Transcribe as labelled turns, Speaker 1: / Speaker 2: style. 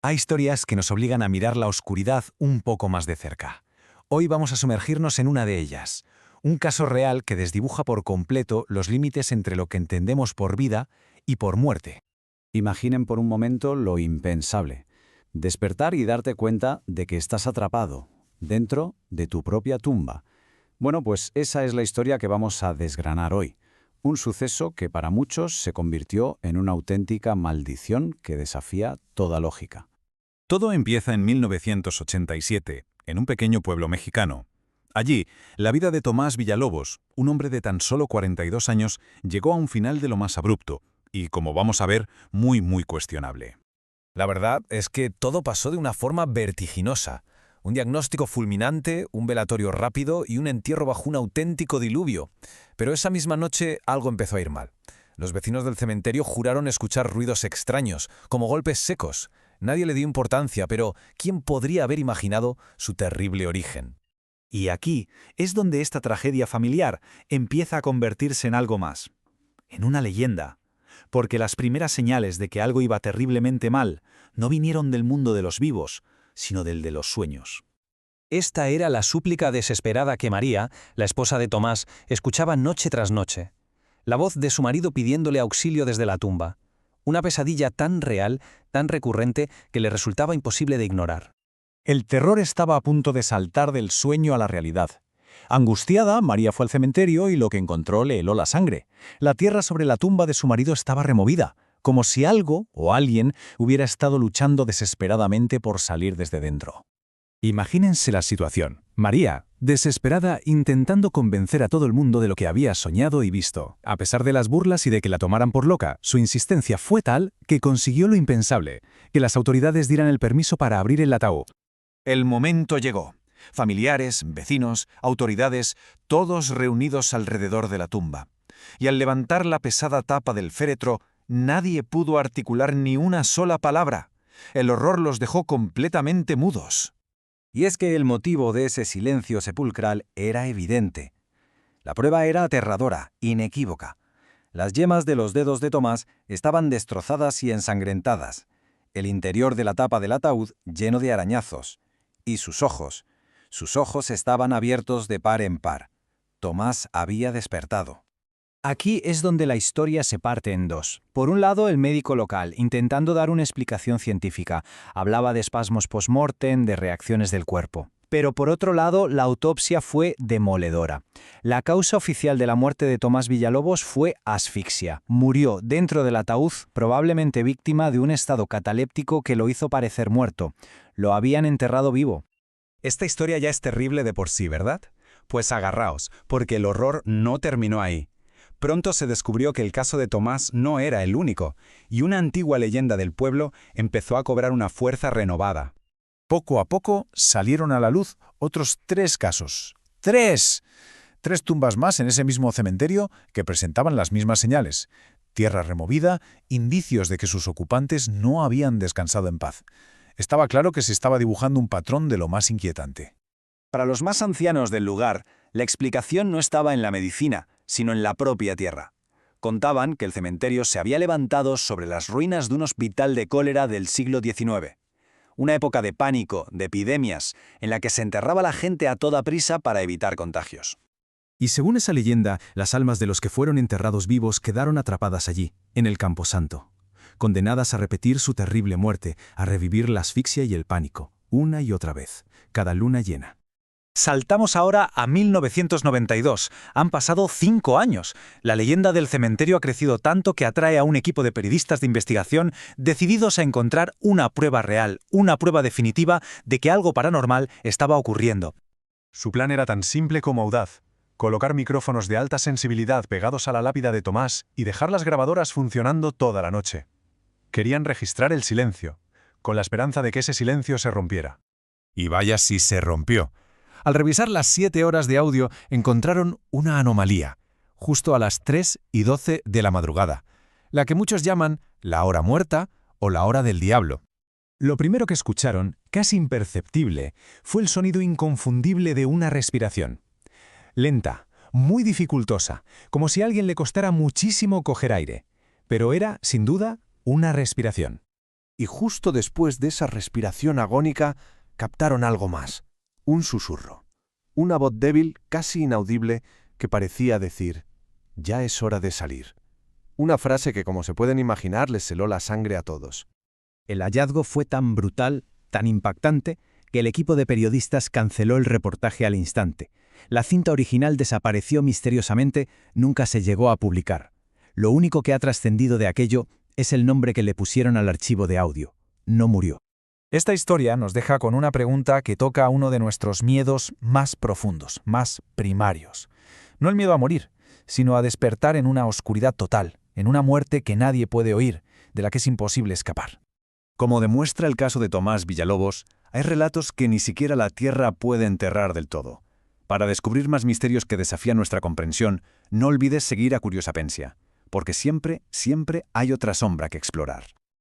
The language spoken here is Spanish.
Speaker 1: Hay historias que nos obligan a mirar la oscuridad un poco más de cerca. Hoy vamos a sumergirnos en una de ellas, un caso real que desdibuja por completo los límites entre lo que entendemos por vida y por muerte.
Speaker 2: Imaginen por un momento lo impensable. Despertar y darte cuenta de que estás atrapado, dentro de tu propia tumba. Bueno, pues esa es la historia que vamos a desgranar hoy. Un suceso que para muchos se convirtió en una auténtica maldición que desafía toda lógica.
Speaker 1: Todo empieza en 1987, en un pequeño pueblo mexicano. Allí, la vida de Tomás Villalobos, un hombre de tan solo 42 años, llegó a un final de lo más abrupto y, como vamos a ver, muy cuestionable.
Speaker 3: La verdad es que todo pasó de una forma vertiginosa. Un diagnóstico fulminante, un velatorio rápido y un entierro bajo un auténtico diluvio. Pero esa misma noche algo empezó a ir mal. Los vecinos del cementerio juraron escuchar ruidos extraños, como golpes secos. Nadie le dio importancia, pero ¿quién podría haber imaginado su terrible origen?
Speaker 4: Y aquí es donde esta tragedia familiar empieza a convertirse en algo más, en una leyenda, porque las primeras señales de que algo iba terriblemente mal no vinieron del mundo de los vivos, sino del de los sueños.
Speaker 3: Esta era la súplica desesperada que María, la esposa de Tomás, escuchaba noche tras noche. La voz de su marido pidiéndole auxilio desde la tumba. Una pesadilla tan real, tan recurrente, que le resultaba imposible de ignorar.
Speaker 1: El terror estaba a punto de saltar del sueño a la realidad. Angustiada, María fue al cementerio y lo que encontró le heló la sangre. La tierra sobre la tumba de su marido estaba removida, como si algo o alguien hubiera estado luchando desesperadamente por salir desde dentro. Imagínense la situación. María, desesperada, intentando convencer a todo el mundo de lo que había soñado y visto. A pesar de las burlas y de que la tomaran por loca, su insistencia fue tal que consiguió lo impensable, que las autoridades dieran el permiso para abrir el ataúd. El momento llegó. Familiares, vecinos, autoridades, todos reunidos alrededor de la tumba. Y al levantar la pesada tapa del féretro, nadie pudo articular ni una sola palabra. El horror los dejó completamente mudos.
Speaker 2: Y es que el motivo de ese silencio sepulcral era evidente. La prueba era aterradora, inequívoca. Las yemas de los dedos de Tomás estaban destrozadas y ensangrentadas. El interior de la tapa del ataúd lleno de arañazos. Y sus ojos estaban abiertos de par en par. Tomás había despertado.
Speaker 4: Aquí es donde la historia se parte en dos. Por un lado, el médico local, intentando dar una explicación científica, hablaba de espasmos post-mortem, de reacciones del cuerpo. Pero por otro lado, la autopsia fue demoledora. La causa oficial de la muerte de Tomás Villalobos fue asfixia. Murió dentro del ataúd, probablemente víctima de un estado cataléptico que lo hizo parecer muerto. Lo habían enterrado vivo.
Speaker 5: Esta historia ya es terrible de por sí, ¿verdad? Pues agarraos, porque el horror no terminó ahí. Pronto se descubrió que el caso de Tomás no era el único, y una antigua leyenda del pueblo empezó a cobrar una fuerza renovada.
Speaker 1: Poco a poco salieron a la luz otros 3 casos. ¡3! 3 tumbas más en ese mismo cementerio que presentaban las mismas señales. Tierra removida, indicios de que sus ocupantes no habían descansado en paz. Estaba claro que se estaba dibujando un patrón de lo más inquietante.
Speaker 4: Para los más ancianos del lugar, la explicación no estaba en la medicina, sino en la propia tierra. Contaban que el cementerio se había levantado sobre las ruinas de un hospital de cólera del siglo XIX. Una época de pánico, de epidemias, en la que se enterraba la gente a toda prisa para evitar contagios.
Speaker 6: Y según esa leyenda, las almas de los que fueron enterrados vivos quedaron atrapadas allí, en el Camposanto, condenadas a repetir su terrible muerte, a revivir la asfixia y el pánico, una y otra vez, cada luna llena.
Speaker 4: Saltamos ahora a 1992. Han pasado 5 años. La leyenda del cementerio ha crecido tanto que atrae a un equipo de periodistas de investigación decididos a encontrar una prueba real, una prueba definitiva de que algo paranormal estaba ocurriendo.
Speaker 7: Su plan era tan simple como audaz: colocar micrófonos de alta sensibilidad pegados a la lápida de Tomás y dejar las grabadoras funcionando toda la noche. Querían registrar el silencio, con la esperanza de que ese silencio se rompiera.
Speaker 1: Y vaya si se rompió. Al revisar las 7 horas de audio, encontraron una anomalía, justo a las 3:12 de la madrugada, la que muchos llaman la hora muerta o la hora del diablo. Lo primero que escucharon, casi imperceptible, fue el sonido inconfundible de una respiración. Lenta, muy dificultosa, como si a alguien le costara muchísimo coger aire, pero era, sin duda, una respiración.
Speaker 8: y justo después de esa respiración agónica captaron algo más, un susurro, una voz débil, casi inaudible, que parecía decir: «Ya es hora de salir». Una frase que, como se pueden imaginar, les heló la sangre a todos.
Speaker 4: El hallazgo fue tan brutal, tan impactante, que el equipo de periodistas canceló el reportaje al instante. La cinta original desapareció misteriosamente, nunca se llegó a publicar. Lo único que ha trascendido de aquello es el nombre que le pusieron al archivo de audio. No murió.
Speaker 3: Esta historia nos deja con una pregunta que toca uno de nuestros miedos más profundos, más primarios. No el miedo a morir, sino a despertar en una oscuridad total, en una muerte que nadie puede oír, de la que es imposible escapar.
Speaker 1: Como demuestra el caso de Tomás Villalobos, hay relatos que ni siquiera la Tierra puede enterrar del todo. Para descubrir más misterios que desafían nuestra comprensión, no olvides seguir a Curiosapencia, porque siempre hay otra sombra que explorar.